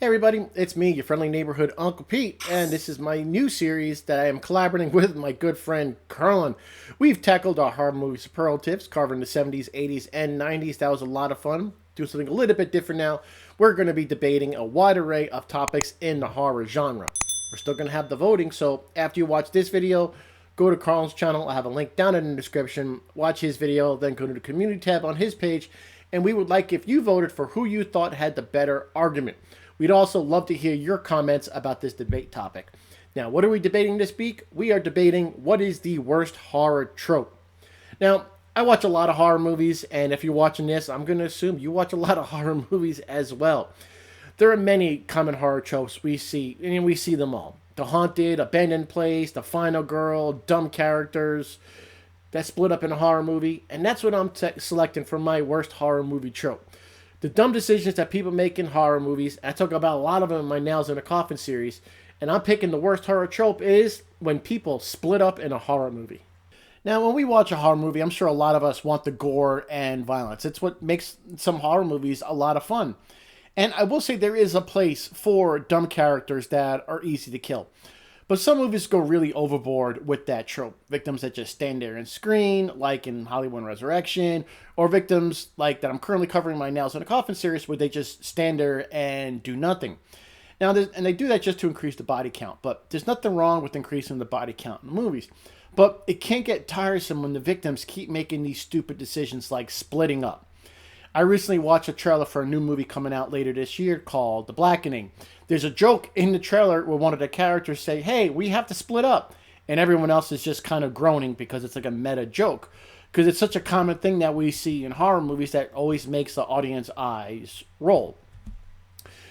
Hey everybody, it's me, your friendly neighborhood Uncle Pete, and this is my new series that I am collaborating with my good friend Carlin. We've tackled our horror movie superlatives, covering the 70s, 80s, and 90s. That was a lot of fun. Doing something a little bit different now. We're going to be debating a wide array of topics in the horror genre. We're still going to have the voting, so after you watch this video, go to Carlin's channel. I'll have a link down in the description. Watch his video, then go to the community tab on his page, and we would like if you voted for who you thought had the better argument. We'd also love to hear your comments about this debate topic. Now, what are we debating this week? We are debating what is the worst horror trope. Now, I watch a lot of horror movies, and if you're watching this, I'm going to assume you watch a lot of horror movies as well. There are many common horror tropes we see, and we see them all. The haunted, abandoned place, the final girl, dumb characters that split up in a horror movie, and that's what I'm selecting for my worst horror movie trope. The dumb decisions that people make in horror movies. I talk about a lot of them in my Nails in a Coffin series. And I'm picking the worst horror trope is when people split up in a horror movie. Now, when we watch a horror movie, I'm sure a lot of us want the gore and violence. It's what makes some horror movies a lot of fun. And I will say there is a place for dumb characters that are easy to kill. But some movies go really overboard with that trope. Victims that just stand there and scream, like in Hollywood Resurrection, or victims like that I'm currently covering my Nails in a Coffin series, where they just stand there and do nothing. Now, and they do that just to increase the body count, but there's nothing wrong with increasing the body count in movies. But it can get tiresome when the victims keep making these stupid decisions like splitting up. I recently watched a trailer for a new movie coming out later this year called The Blackening. There's a joke in the trailer where one of the characters say, "Hey, we have to split up." And everyone else is just kind of groaning because it's like a meta joke. Because it's such a common thing that we see in horror movies that always makes the audience eyes roll.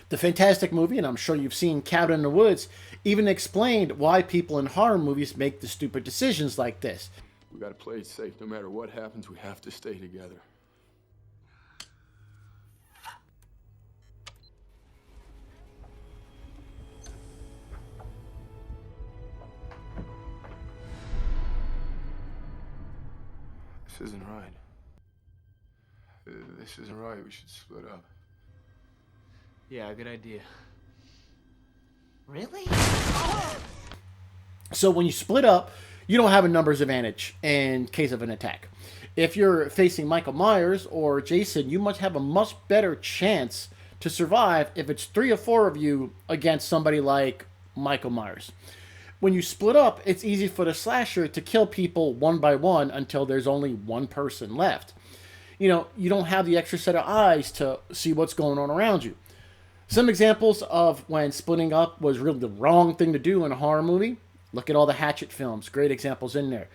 The fantastic movie, and I'm sure you've seen Cabin in the Woods, even explained why people in horror movies make the stupid decisions like this. We gotta play it safe. No matter what happens, we have to stay together. This isn't right. This isn't right. We should split up. Yeah, good idea. Really? So when you split up, you don't have a numbers advantage in case of an attack. If you're facing Michael Myers or Jason, you must have a much better chance to survive if it's 3 or 4 of you against somebody like Michael Myers. When you split up, it's easy for the slasher to kill people one by one until there's only one person left. You don't have the extra set of eyes to see what's going on around you. Some examples of when splitting up was really the wrong thing to do in a horror movie. Look at all the Hatchet films. Great examples in there.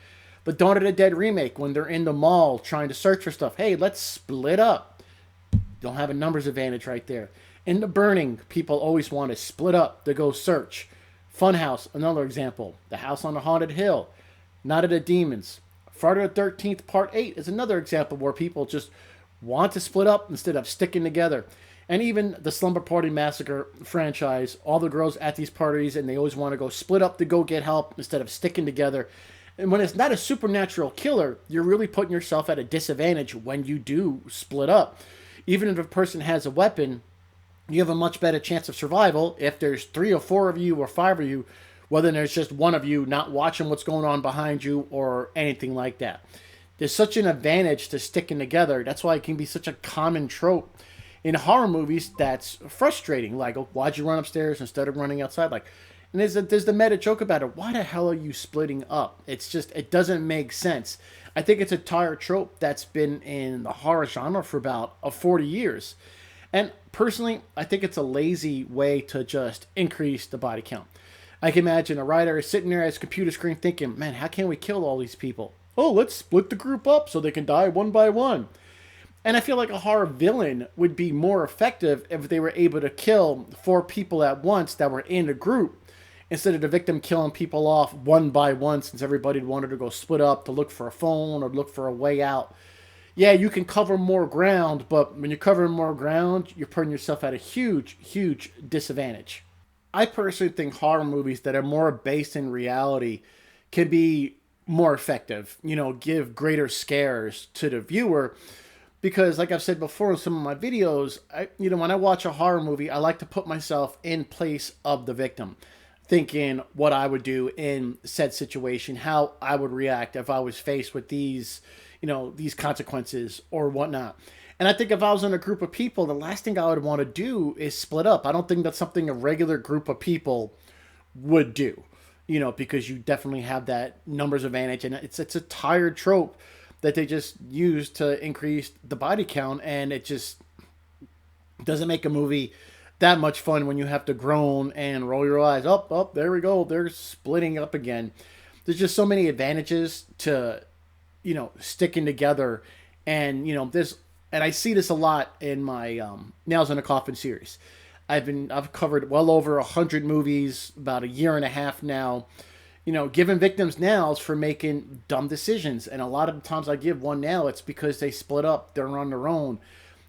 The Dawn of the Dead remake, when they're in the mall trying to search for stuff. Hey, let's split up. Don't have a numbers advantage right there. In The Burning, people always want to split up to go search. Funhouse, another example. The House on the Haunted Hill. Night of the Demons. Friday the 13th Part 8 is another example where people just want to split up instead of sticking together. And even the Slumber Party Massacre franchise, all the girls at these parties, and they always want to go split up to go get help instead of sticking together. And when it's not a supernatural killer, you're really putting yourself at a disadvantage when you do split up. Even if a person has a weapon, you have a much better chance of survival if there's 3 or 4 of you or 5 of you, whether there's just one of you not watching what's going on behind you or anything like that. There's such an advantage to sticking together. That's why it can be such a common trope in horror movies that's frustrating. Like, oh, why'd you run upstairs instead of running outside? Like, and there's the meta joke about it. Why the hell are you splitting up? It's just, it doesn't make sense. I think it's a entire trope that's been in the horror genre for about 40 years. And personally, I think it's a lazy way to just increase the body count. I can imagine a writer is sitting there at his computer screen thinking, man, how can we kill all these people? Oh, let's split the group up so they can die one by one. And I feel like a horror villain would be more effective if they were able to kill 4 people at once that were in a group, instead of the victim killing people off one by one, since everybody wanted to go split up to look for a phone or look for a way out. Yeah, you can cover more ground, but when you're covering more ground, you're putting yourself at a huge, huge disadvantage. I personally think horror movies that are more based in reality can be more effective, give greater scares to the viewer. Because, like I've said before in some of my videos, when I watch a horror movie, I like to put myself in place of the victim, thinking what I would do in said situation, how I would react if I was faced with these, these consequences or whatnot. And I think if I was in a group of people, the last thing I would want to do is split up. I don't think that's something a regular group of people would do, because you definitely have that numbers advantage, and it's a tired trope that they just use to increase the body count, and it just doesn't make a movie that much fun when you have to groan and roll your eyes. Up, there we go. They're splitting up again. There's just so many advantages to, sticking together, and this, and I see this a lot in my Nails in a Coffin series. I've covered well over 100 movies, about a year and a half now. Giving victims nails for making dumb decisions. And a lot of the times I give one nail, it's because they split up. They're on their own.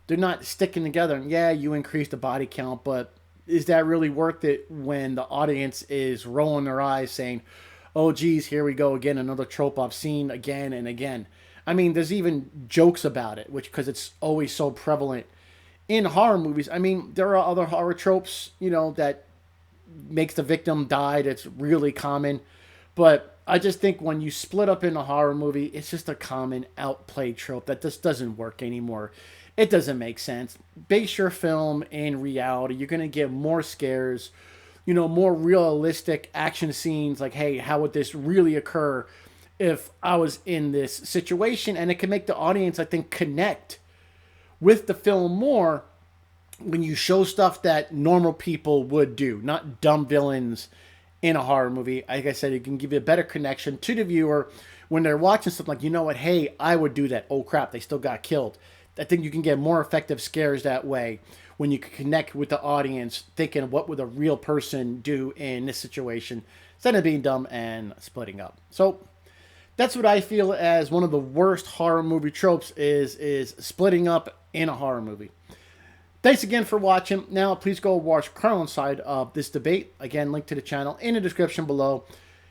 They're not sticking together. And yeah, you increase the body count, but is that really worth it when the audience is rolling their eyes saying, oh, geez, here we go again, another trope I've seen again and again. I mean, there's even jokes about it, because it's always so prevalent in horror movies. I mean, there are other horror tropes, that makes the victim die. That's really common. But I just think when you split up in a horror movie, it's just a common outplayed trope that just doesn't work anymore. It doesn't make sense. Base your film in reality. You're going to get more scares, more realistic action scenes. Like, hey, how would this really occur if I was in this situation? And it can make the audience, I think, connect with the film more when you show stuff that normal people would do, not dumb villains in a horror movie. Like I said, it can give you a better connection to the viewer when they're watching something like, what, hey, I would do that. Oh, crap, they still got killed. I think you can get more effective scares that way when you can connect with the audience thinking, what would a real person do in this situation, instead of being dumb and splitting up. So that's what I feel as one of the worst horror movie tropes is splitting up in a horror movie. Thanks again for watching. Now, please go watch Carlin's side of this debate. Again, link to the channel in the description below.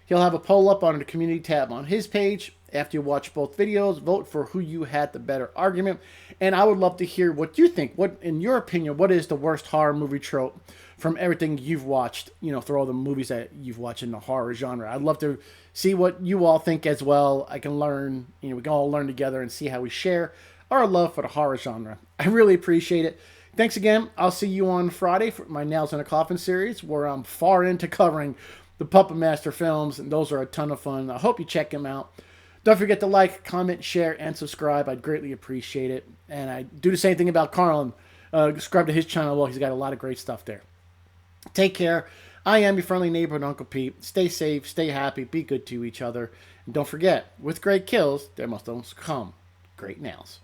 He'll have a poll up on the community tab on his page. After you watch both videos, vote for who you had the better argument. And I would love to hear what you think. What, in your opinion, what is the worst horror movie trope from everything you've watched, through all the movies that you've watched in the horror genre? I'd love to see what you all think as well. I can learn, we can all learn together and see how we share our love for the horror genre. I really appreciate it. Thanks again. I'll see you on Friday for my Nails in a Coffin series, where I'm far into covering the Puppet Master films, and those are a ton of fun. I hope you check them out. Don't forget to like, comment, share, and subscribe. I'd greatly appreciate it. And I do the same thing about Carlin. Subscribe to his channel. Well, he's got a lot of great stuff there. Take care. I am your friendly neighborhood Uncle Pete. Stay safe, stay happy, be good to each other. And don't forget, with great kills, there must also come great nails.